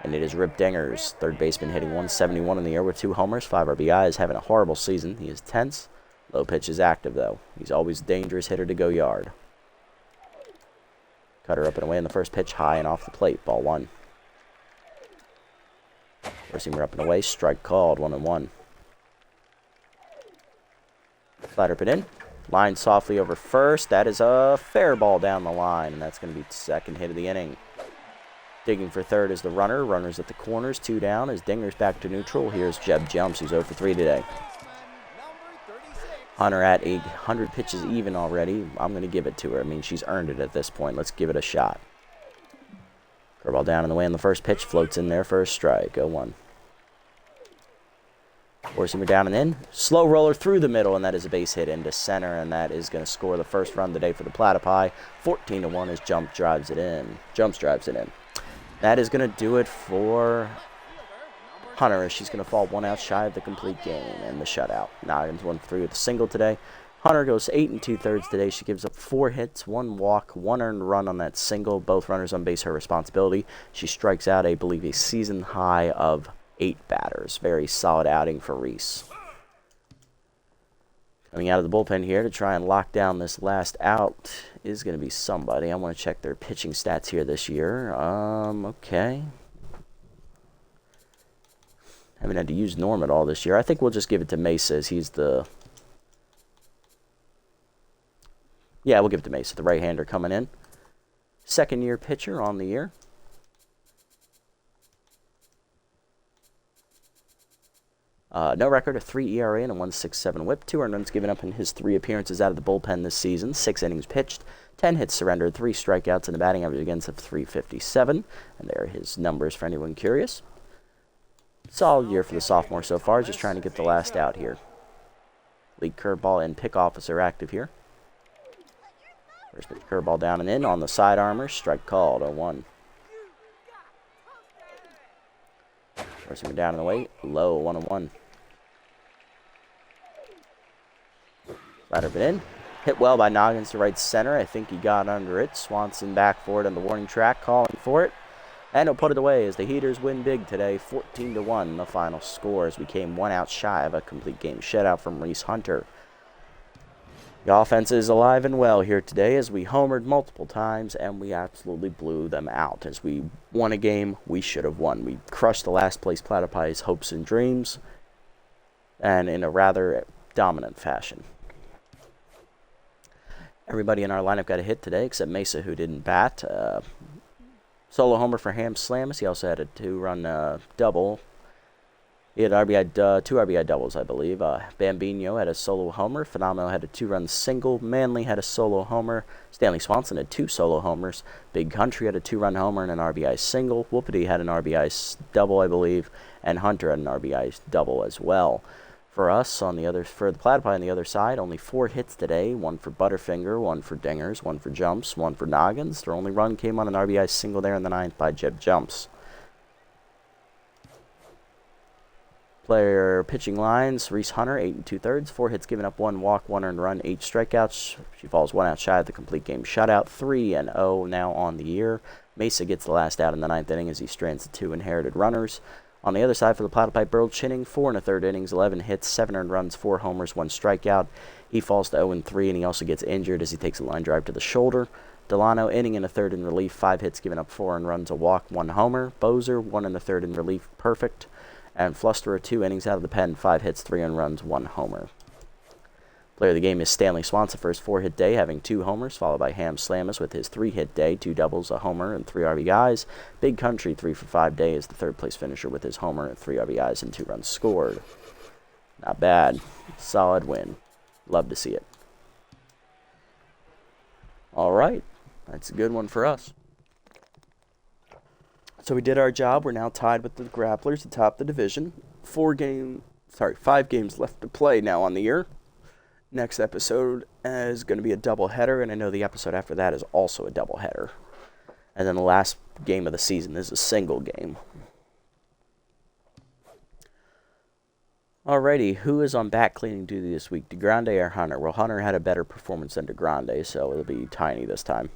And it is Rip Dingers, third baseman, hitting 171 in the air with 2 homers, 5 RBIs, having a horrible season. He is tense. Low pitch is active, though. He's always a dangerous hitter to go yard. Cutter up and away on the first pitch, high and off the plate. Ball 1. Four-seamer up and away. Strike called. 1-1. Slider up and in. Line softly over first. That is a fair ball down the line, and that's going to be the second hit of the inning. Digging for third is the runner. Runners at the corners. 2 down as Dinger's back to neutral. Here's Jeb Jumps, who's 0 for 3 today. Hunter at 100 pitches even already. I'm going to give it to her. I mean, she's earned it at this point. Let's give it a shot. Curveball down and away on the first pitch. Floats in there for a strike. 0-1. Four-seamer down and in. Slow roller through the middle, and that is a base hit into center, and that is going to score the first run today for the Platypi. 14-1 as Jumps drives it in. That is going to do it for Hunter, as she's going to fall 1 out shy of the complete game and the shutout. Noggins 1 for 3 with a single today. Hunter goes 8 2/3 today. She gives up 4 hits, 1 walk, 1 earned run on that single. Both runners on base her responsibility. She strikes out, I believe, a season high of 8 batters. Very solid outing for Reese. Coming out of the bullpen here to try and lock down this last out is going to be somebody. I want to check their pitching stats here this year. Okay. Haven't had to use Norm at all this year. I think we'll just give it to Mesa as he's the... Yeah, we'll give it to Mesa, the right-hander coming in. Second-year pitcher on the year. No record, a 3 ERA and a 1.67 whip. 2 earned runs given up in his 3 appearances out of the bullpen this season. 6 innings pitched, 10 hits surrendered, 3 strikeouts, and a batting average against of 357. And there are his numbers for anyone curious. Solid year for the sophomore so far, just trying to get the last out here. Lead curveball and pick officer active here. First pitch curveball down and in on the side armor. Strike called. 0-1. First one down and away. Low. 1-1. Slider it in. Hit well by Noggins to right center. I think he got under it. Swanson back for it on the warning track, calling for it. And he'll put it away as the Heaters win big today. 14-1 the final score as we came 1 out shy of a complete game shutout from Reese Hunter. The offense is alive and well here today as we homered multiple times and we absolutely blew them out. As we won a game we should have won. We crushed the last place Platypi's hopes and dreams, and in a rather dominant fashion. Everybody in our lineup got a hit today except Mesa, who didn't bat. Solo homer for Ham Slamus. He also had a 2-run double. He had 2 RBI doubles, I believe. Bambino had a solo homer. Phenomenal had a 2-run single. Manley had a solo homer. Stanley Swanson had 2 solo homers. Big Country had a 2-run homer and an RBI single. Whoopity had an RBI double, I believe. And Hunter had an RBI double as well. For us, for the Platypi on the other side, only 4 hits today. 1 for Butterfinger, 1 for Dingers, 1 for Jumps, 1 for Noggins. Their only run came on an RBI single there in the 9th by Jeb Jumps. Player pitching lines, Reese Hunter, 8 2/3, 4 hits given up, 1 walk, 1 earned run, 8 strikeouts. She falls 1 out shy of the complete game shutout, 3-0 now on the year. Mesa gets the last out in the 9th inning as he strands the 2 inherited runners. On the other side for the Platypi, Burl Chinning, 4 1/3 innings, 11 hits, 7 earned runs, 4 homers, 1 strikeout. He falls to 0-3, and he also gets injured as he takes a line drive to the shoulder. Delano, inning and a third in relief, 5 hits given up, 4 earned runs, a walk, 1 homer. Bozer, 1 1/3 in relief, perfect. And Flusterer, 2 innings out of the pen, 5 hits, 3 earned runs, 1 homer. Player of the game is Stanley Swanson for his 4-hit day, having 2 homers, followed by Ham Slamus with his 3-hit day, 2 doubles, a homer, and 3 RBIs. Big Country, 3 for 5 day, is the third-place finisher with his homer and 3 RBIs and 2 runs scored. Not bad. Solid win. Love to see it. All right. That's a good one for us. So we did our job. We're now tied with the Grapplers atop the division. 5 games left to play now on the year. Next episode is going to be a doubleheader, and I know the episode after that is also a doubleheader. And then the last game of the season is a single game. Alrighty, who is on back cleaning duty this week, DeGrande or Hunter? Well, Hunter had a better performance than DeGrande, so it'll be Tiny this time.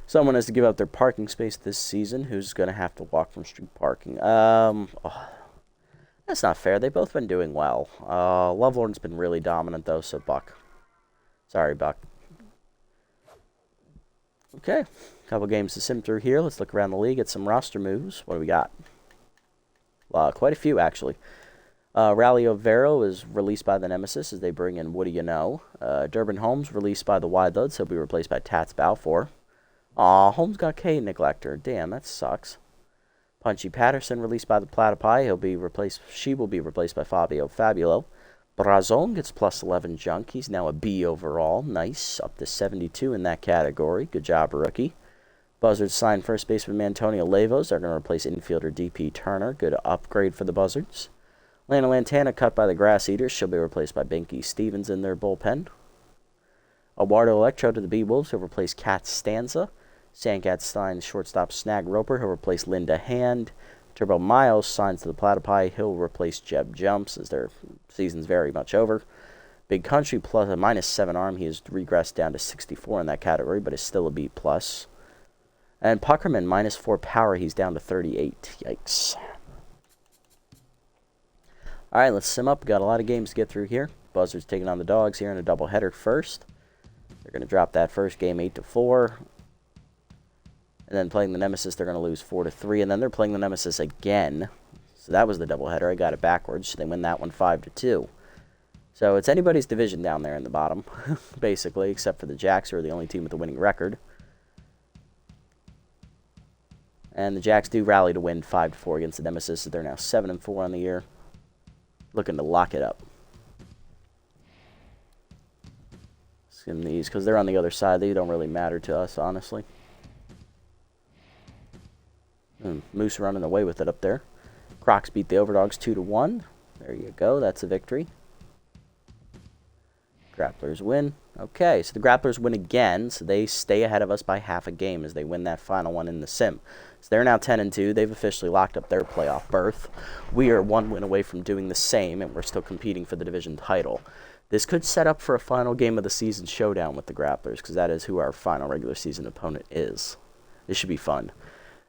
Someone has to give up their parking space this season. Who's going to have to walk from street parking? That's not fair. They've both been doing well. Lovelorn's been really dominant, though, so Buck. Sorry, Buck. Okay, couple games to sim through here. Let's look around the league at some roster moves. What do we got? Quite a few, actually. Rally Overo is released by the Nemesis as they bring in What Do You Know. Durbin Holmes released by the Wide Luds. He'll be replaced by Tats Balfour. Aw, Holmes got K Neglector. Damn, that sucks. Punchy Patterson released by the Platypi. She will be replaced by Fabio Fabulo. Brazon gets plus 11 junk. He's now a B overall. Nice. Up to 72 in that category. Good job, rookie. Buzzards signed first baseman Antonio Levos. They're going to replace infielder DP Turner. Good upgrade for the Buzzards. Lana Lantana cut by the Grass Eaters. She'll be replaced by Binky Stevens in their bullpen. Eduardo Electro to the B-Wolves. He'll replace Kat Stanza. Sandcat signs shortstop Snag Roper. He'll replace Linda Hand. Turbo Miles signs to the Platypi. He'll replace Jeb Jumps as their season's very much over. Big Country plus a -7 arm. He has regressed down to 64 in that category, but is still a B+. And Puckerman, -4 power. He's down to 38. Yikes. All right, let's sim up. Got a lot of games to get through here. Buzzards taking on the Dogs here in a doubleheader first. They're going to drop that first game 8-4. And then playing the Nemesis, they're going to lose 4-3. And then they're playing the Nemesis again. So that was the doubleheader. I got it backwards. They win that one 5-2. So it's anybody's division down there in the bottom, basically, except for the Jacks, who are the only team with a winning record. And the Jacks do rally to win 5-4 against the Nemesis. So they're now 7-4 on the year. Looking to lock it up. Skim these, because they're on the other side. They don't really matter to us, honestly. Moose running away with it up there. Crocs beat the Overdogs 2-1. There you go. That's a victory. Grapplers win. Okay, so the Grapplers win again, so they stay ahead of us by half a game as they win that final one in the sim. So they're now 10-2. They've officially locked up their playoff berth. We are 1 win away from doing the same, and we're still competing for the division title. This could set up for a final game of the season showdown with the Grapplers, because that is who our final regular season opponent is. This should be fun.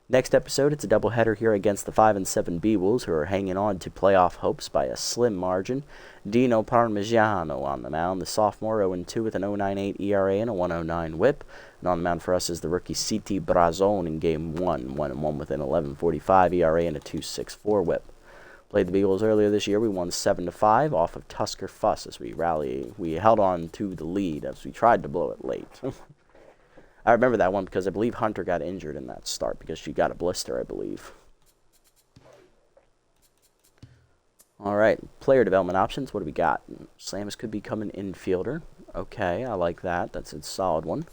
Next episode, it's a doubleheader here against the 5-7 B-Wolves, who are hanging on to playoff hopes by a slim margin. Dino Parmigiano on the mound, the sophomore, 0-2 with an 0.98 ERA and a 1.09 whip. And on the mound for us is the rookie C.T. Brazon in Game 1, 1-1 with an 11.45 ERA and a 2.64 whip. Played the B-Wolves earlier this year. We won 7-5 off of Tusker Fuss as we held on to the lead as we tried to blow it late. I remember that one because I believe Hunter got injured in that start because she got a blister, I believe. All right, player development options. What do we got? Slamus could become an infielder. Okay, I like that. That's a solid one.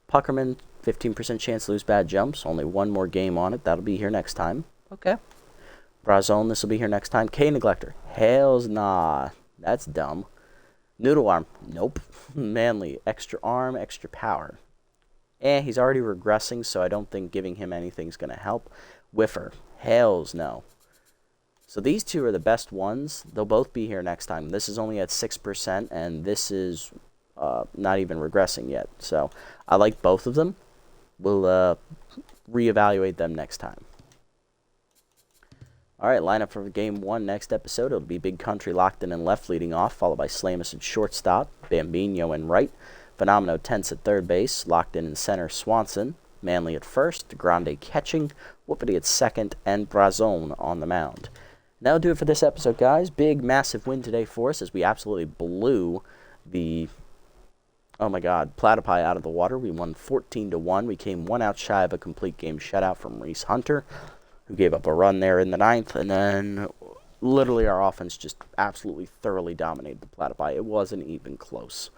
Puckerman, 15% chance to lose bad jumps. Only 1 more game on it. That'll be here next time. Okay. Brazon, this will be here next time. K Neglector. Hells nah. That's dumb. Noodle Arm. Nope. Manly. Extra arm, extra power. He's already regressing, so I don't think giving him anything's going to help. Whiffer. Hells no. So these two are the best ones. They'll both be here next time. This is only at 6%, and this is not even regressing yet. So I like both of them. We'll reevaluate them next time. All right, lineup for game 1 next episode. It'll be Big Country locked in and left leading off, followed by Slamus at shortstop, Bambino in right, Phenomeno Tense at third base, locked in center Swanson, Manley at first, Grande catching, Whoopity at second, and Brazon on the mound. That'll do it for this episode, guys. Big, massive win today for us as we absolutely blew the, oh my god, Platypi out of the water. We won 14-1. We came 1 out shy of a complete game shutout from Reese Hunter, who gave up a run there in the 9th, and then literally our offense just absolutely thoroughly dominated the Platypi. It wasn't even close.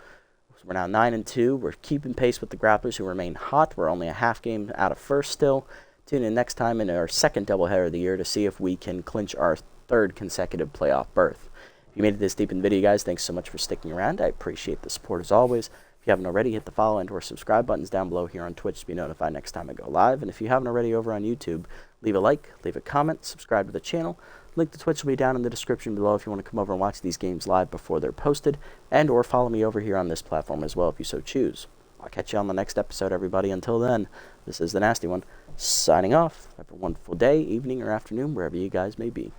So we're now 9-2. We're keeping pace with the Grapplers, who remain hot. We're only a half game out of first still. Tune in next time in our second doubleheader of the year to see if we can clinch our 3rd consecutive playoff berth. If you made it this deep in the video, guys, thanks so much for sticking around. I appreciate the support as always. If you haven't already, hit the follow and or subscribe buttons down below here on Twitch to be notified next time I go live. And if you haven't already over on YouTube, leave a like, leave a comment, subscribe to the channel. Link to Twitch will be down in the description below if you want to come over and watch these games live before they're posted, and or follow me over here on this platform as well if you so choose. I'll catch you on the next episode, everybody. Until then, this is the Nasty One, signing off. Have a wonderful day, evening, or afternoon, wherever you guys may be.